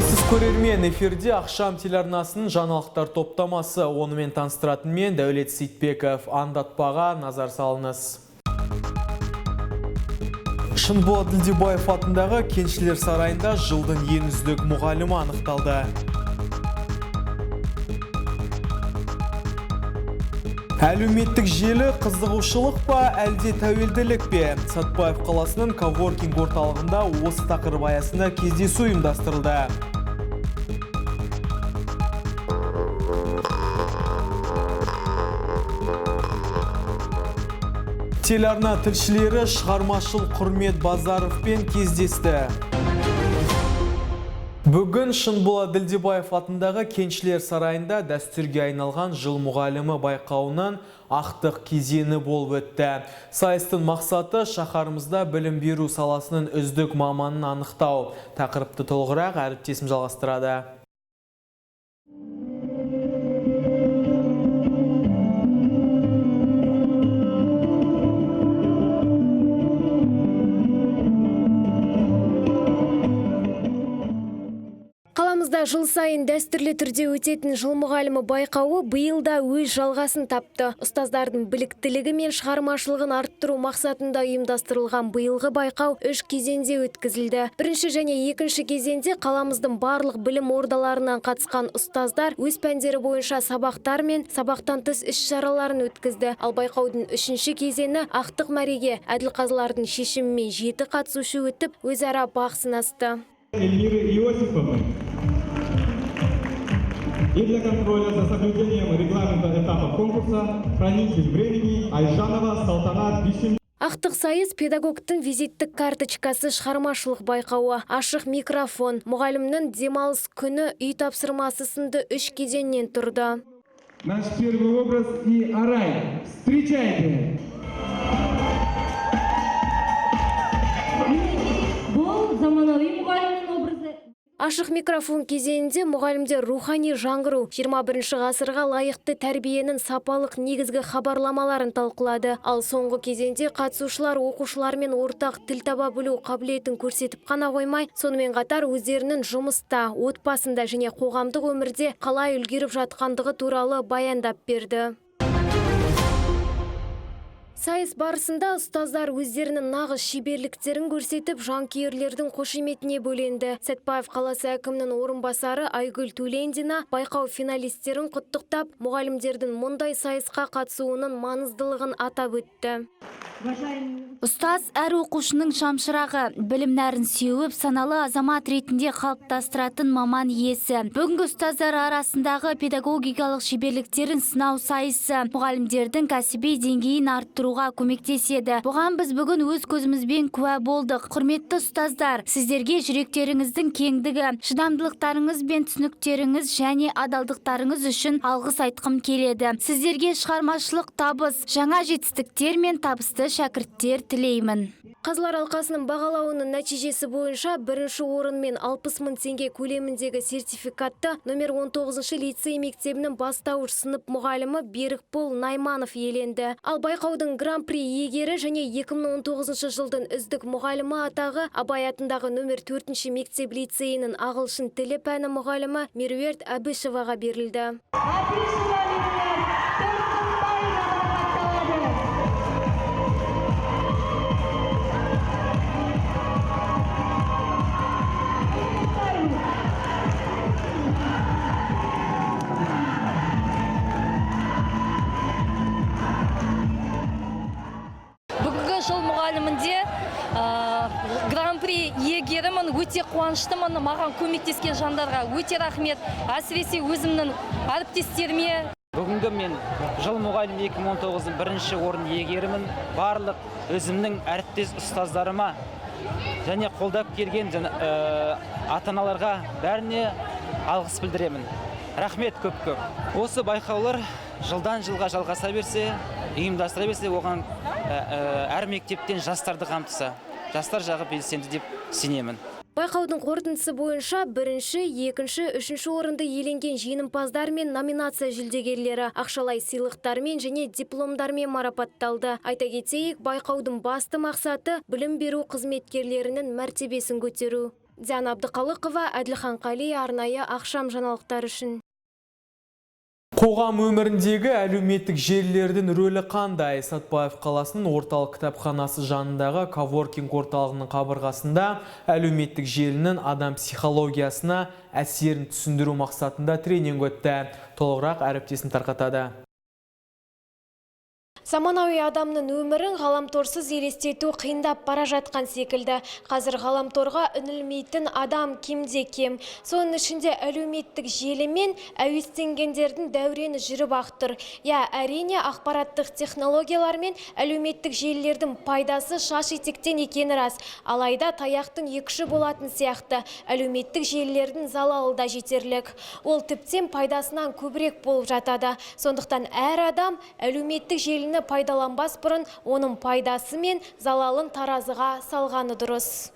Армысыз көрермен, эфирде Ақшам телеарнасының жаңалықтар топтамасы. Онымен таныстыратын мен Дәулет Сейтбеков. Андатпаға назар салыңыз. Шынболат Ділдебаев атындағы Кеншілер сарайында жылдың ең үздік мұғалімі анықталды. Әлеуметтік желі қызығушылық па, әлде тәуелділік пе? Сәтпаев қаласының коворкинг орталығында осы тақырып аясында кездесу ұйымдастырылды. Телеарна тілшілері шығармашыл Құрмет Базаровпен кездесті. Бүгін Шынболат Ділдебаев атындағы Кеншілер сарайында дәстүрге айналған жыл мұғалімі байқауынан ақтық кезеңі болып өтті. Сайыстың мақсаты шаһарымызда білім беру саласының үздік маманын анықтау. Тақырыпты толығырақ әріптесім жалғастырады. Қаламызда жыл сайын дәстүрлі түрде өтетін жыл мұғалімі байқауы биылда өз жалғасын тапты. Ұстаздардың біліктілігі мен шығармашылығын арттыру мақсатында ұйымдастырылған биылғы байқау 3 кезеңде өткізілді. Бірінші және екінші кезеңде қаламыздың барлық білім ордаларынан қатысқан ұстаздар өз пәндері бойынша сабақтар мен сабақтан тыс іс-шараларын өткізді. Ал байқаудың үшінші кезеңі ақтық мәреге әділқазылардың шешімімен 7 қатысушы өтіп, өзара бақ сынасты. Эльмиры Иосифовны. И для контроля за соблюдением регламента этапа конкурса хранитель времени Айжанова Салтанат Бишим. Ақтық сайыс педагогтың визиттік карточкасы шығармашылық байқауы, ашық микрофон, мұғалімнің демалыс күні үй тапсырмасы сынды 3 кезеңнен тұрды. Наш первый образ и Арай. Встречайте! Ашық микрофон кезеңінде мұғалімдер рухани жаңғыру, 21 ғасырға лайықты тәрбиенің сапалық негізгі хабарламаларын талқылады. Ал соңғы кезеңде қатысушылар оқушылармен ортақ тіл таба білу қабілетін көрсетіп қана қоймай, сонымен қатар өздерінің жұмыста, отбасында және қоғамдық өмірде қалай үлгеріп жатқандығы туралы баяндап берді. Сайыс барысында ұстаздар өздерінің нағыз шеберліктерін көрсетіп, жанкүйерлердің қошеметіне бөленді. Сәтпаев қаласы әкімінің орынбасары Айгүл Төлендина байқау финалистерін құттықтап, мұғалімдердің мұндай сайысқа қатысуының маңыздылығын атап өтті. Ұстаз әр оқушының шамшырағы, білім нәрін сеуіп, саналы азамат ретінде қалыптастыратын маман иесі. Бүгінгі ұстаздар арасындағы педагогикалық шеберліктерін сынау сайысы мұғалімдердің кәсіби деңгейін арттыруға көмектеседі. Бұған біз бүгін өз көзімізбен куә болдық. Құрметті ұстаздар, сіздерге жүректеріңіздің кеңдігі, шыдамдылықтарыңыз бен түсініктеріңіз және адалдықтарыңыз үшін алғыс айтқым келеді. Сіздерге шығармашылық табыс, жаңа жетістіктер мен табысты шәкірттер тілеймін. Қазылар алқасының бағалауының нәтижесі бойынша бірінші орын мен 60 мың теңге көлеміндегі сертификатты номер 19 лицей мектебінің бастауыш сынып мұғалімі Берікбол Найманов иеленді. Ал байқаудың гран-при иегері және 2019 жылдың үздік мұғалімі атағы Абай атындағы номер 4 мектеп лицейінің ағылшын тілі пәні мұғалімі Меруерт Әбішеваға берілді. Жыл мұғалімінде гран-при иегерімін, өте қуаныштымын. Маған көмектескен жандарға өте рахмет, әсіресе өзімнің әріптестеріме. Бүгінгі мен жыл мұғалім 2019 бірінші орын иегерімін. Барлық өзімнің әріптес ұстаздарыма және қолдап келген ата-аналарға бәріне алғыс білдіремін. Рахмет көп-көп. Осы байқаулар жылдан жылға жалғаса берсе, ұйымдастыра берсе, оған әр мектептен жастарды қамтыса, жастар жағы белсенді деп сенемін. Байқаудың қорытындысы бойынша бірінші, екінші, үшінші орынды иеленген жеңімпаздар мен номинация жүлдегерлері ақшалай сыйлықтармен және дипломдармен марапатталды. Айта кетейік, байқаудың басты мақсаты білім беру қызметкерлерінің мәртебесін көтеру. Диана Абдықалықова, Әділхан Қали, арнайы ақшам жаңалықтар үшін. Қоғам өміріндегі әлеуметтік желілердің рөлі қандай? Сатпаев қаласының орталық кітапханасы жанындағы коворкинг орталығының қабырғасында әлеуметтік желінің адам психологиясына әсерін түсіндіру мақсатында тренинг өтті. Толығырақ әріптесін тарқатады. Заманауи адамның өмірін ғаламторсыз елестету қиындап бара жатқан секілді. Қазір ғаламторға үнілмейтін адам кемде кем. Соның ішінде әлеуметтік желі мен әуестенгендердің дәурені жүріп ақтыр. Әрине ақпараттық технологиялар мен әлеуметтік желілердің пайдасы шаш етектен екені рас. Алайда таяқтың екі ұшы болатын сияқты әлеуметтік желілердің залалы да жетерлік. Ол тіптен пайдасынан көбірек болып жатады. Сондықтан әр адам әлеуметтік желіні пайдаланбас бұрын оның пайдасы мен залалын таразыға салғаны дұрыс.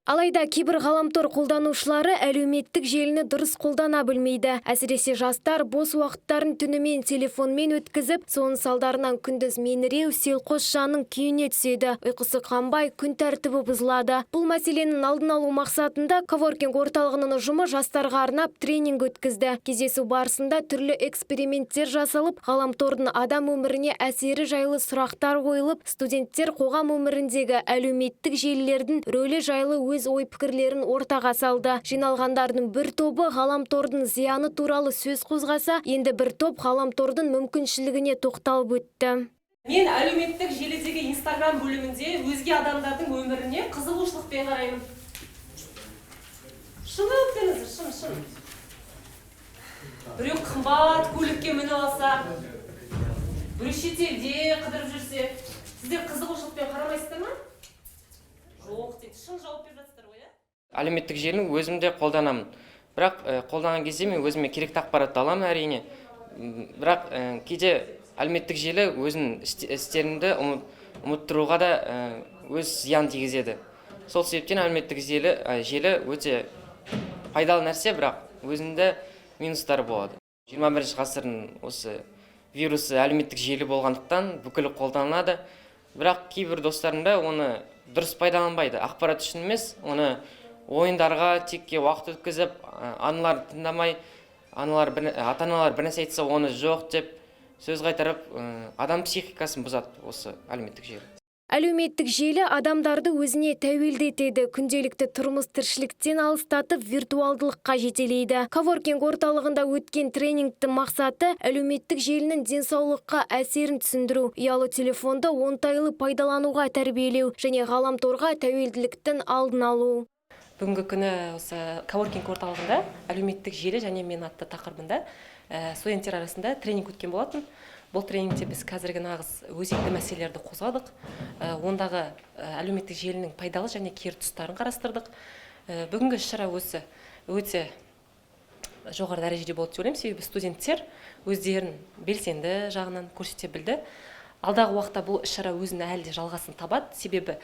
Алайда кейбір ғаламтор қолданушылары әлеуметтік желіні дұрыс қолдана білмейді. Әсіресе жастар бос уақыттарын түнімен телефонмен өткізіп, соның салдарынан күндіз меңіреу, селқос жанның күйіне түседі. Ұйқысы қанбай, күн тәртібі бұзылады. Бұл мәселенің алдын алу мақсатында коворкинг орталығының ұжымы жастарға арнап тренинг өткізді. Кездесу барысында түрлі эксперименттер жасалып, ғаламтордың адам өміріне әсері жайлы сұрақтар қойылып, студенттер қоғам өміріндегі әлеуметтік желілердің рөлі жайлы өз ой-пікірлерін ортаға салды. Жиналғандардың бір тобы ғаламтордың зияны туралы сөз қозғаса, енді бір топ ғаламтордың мүмкіншілігіне тоқталып өтті. Мен әлеуметтік желідегі Инстаграм бөлімінде өзге адамдардың өміріне қызығушылықпен қараймын. Шын өттіңіз, шын. Біреу қымбат көлікке мініп алса, біреу шетелде қыдырып жүрсе, сіздер қызығушылықпен қарамайсыздар ма? Жоқ дейді, шын жауап беріп жатсыздар ғой, Әлеуметтік желіні өзімде қолданамын. Бірақ қолданған кезде мен өзіме керекті ақпаратты аламын әрине. Бірақ кейде әлеуметтік желі өзінің істерімді ұмыттыруға да өз зиян тигізеді. Сол себептен әлеуметтік желі өте пайдалы нәрсе, бірақ өзінде минустары болады. 21 ғасырдың осы вирусы әлеуметтік желі болғандықтан бүкілі қолданылады. Бірақ кейбір достарымда оны дұрыс пайдаланбайды. Ақпарат үшін емес, оны ойындарға текке уақыт өткізіп, аналарды тыңдамай, ата-аналар бір нәрсе айтса, оны жоқ деп сөз қайтарып, адам психикасын бұзады осы әлеуметтік желі. Әлеуметтік желі адамдарды өзіне тәуелді етеді, күнделікті тұрмыс тіршіліктен алыстатып, виртуалдылыққа жетелейді. Коворкинг орталығында өткен тренингтің мақсаты әлеуметтік желінің денсаулыққа әсерін түсіндіру, ұялы телефонды оңтайлы пайдалануға тәрбиелеу және ғаламторға тәуелділіктің алдын алу. Бүгінгі күні осы коворкинг орталығында әлеуметтік желі және мен атты тақырыбында студенттер арасында тренинг өткен болатын. Бұл тренингте біз қазіргі нағыз өзекті мәселелерді қозғадық. Ондағы әлеуметтік желінің пайдалы және кері тұстарын қарастырдық. Бүгінгі іс-шара өте жоғары дәрежеде болды деп ойлаймын, себебі студенттер өздерін белсенді жағынан көрсете білді. Алдағы уақытта бұл іс-шара өзінің әлі де жалғасын табады, себебі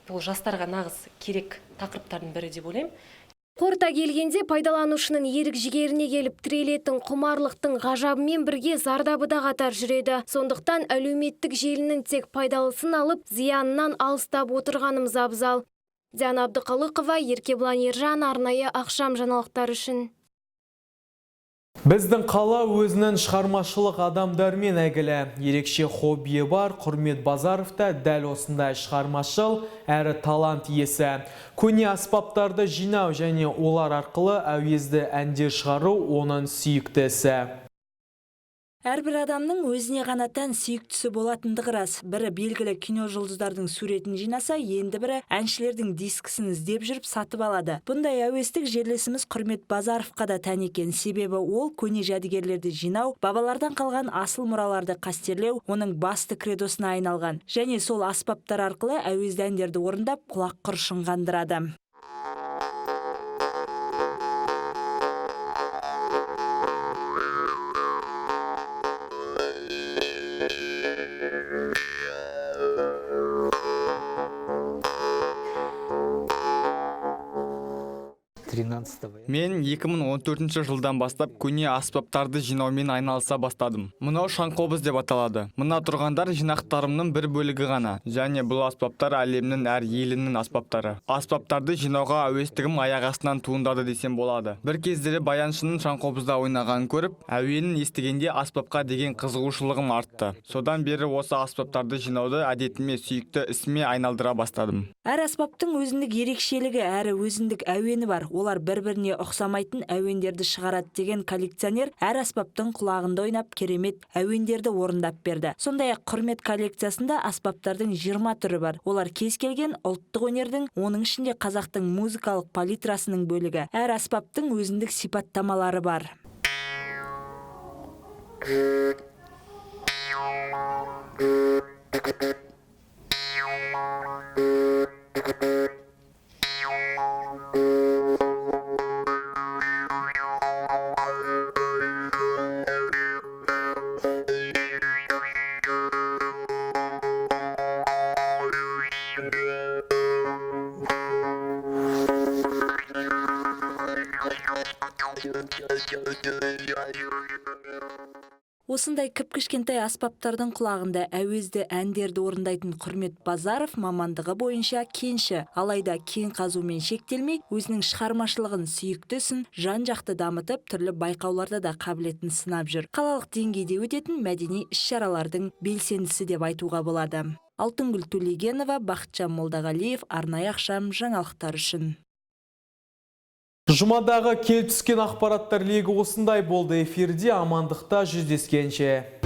бұл жастарға нағыз керек тақырыптардың бірі деп ойлаймын. Қорыта келгенде пайдаланушының ерік-жігеріне келіп тірелетін құмарлықтың ғажабымен бірге зардабы да қатар жүреді. Сондықтан әлеуметтік желінің тек пайдалысын алып, зиянынан алыстап отырғанымыз абзал. Диана Абдықалықова, Еркебұлан Ержан, арнайы ақшам жаңалықтар үшін. Біздің қала өзінің шығармашылық адамдармен әйгілі. Ерекше хоббиі бар Құрмет Базаров та дәл осындай шығармашыл әрі талант иесі. Көне аспаптарды жинау және олар арқылы әуезді әндер шығару оның сүйікті ісі. Әрбір адамның өзіне ғана тән сүйіктісі болатындығы рас. Бірі белгілі кино жұлдыздардың суретін жинаса, енді бірі әншілердің дискісін іздеп жүріп сатып алады. Бұндай әуестік жерлесіміз Құрмет Базаровқа да тән екен. Себебі ол көне жәдігерлерді жинау, бабалардан қалған асыл мұраларды қастерлеу оның басты кредосына айналған. Және сол аспаптар арқылы әуезді әндерді орындап, құлақ құрышын қандырады. Мен 2014 жылдан бастап көне аспаптарды жинаумен айналыса бастадым. Мынау шаңқобыз деп аталады. Мына тұрғандар жинақтарымның бір бөлігі ғана, және бұл аспаптар әлемнің әр елінің аспаптары. Аспаптарды жинауға әуестігім аяқ астынан туындады десем болады. Бір кездері баяншының шаңқобызда ойнағанын көріп, әуенін естігенде аспапқа деген қызығушылығым артты. Содан бері осы аспаптарды жинауды әдетіме, сүйікті ісіме айналдыра бастадым. Әр аспаптың өзіндік ерекшелігі, әрі өзіндік әуені бар. Олар бір-біріне ұқсамайтын әуендерді шығарады деген коллекционер әр аспаптың құлағында ойнап керемет әуендерді орындап берді. Сондай-ақ құрмет коллекциясында аспаптардың 20 түрі бар. Олар кез келген ұлттық өнердің, оның ішінде қазақтың музыкалық палитрасының бөлігі. Әр аспаптың өзіндік сипаттамалары бар. Осындай кіп-кішкентай аспаптардың құлағында әуезді әндерді орындайтын Құрмет Базаров мамандығы бойынша кенші, алайда кен қазумен шектелмей, өзінің шығармашылығын, сүйікті ісін жан-жақты дамытып, түрлі байқауларда да қабілетін сынап жүр. Қалалық деңгейде өтетін мәдени іс-шаралардың белсендісі деп айтуға болады. Алтынгүл Төлегенова, Бақытжан Молдағалиев, арнайы ақшам жаңалықтар үшін. Жұмадағы келіп түскен ақпараттар легі осындай болды. Эфирде амандықта жүздескенше.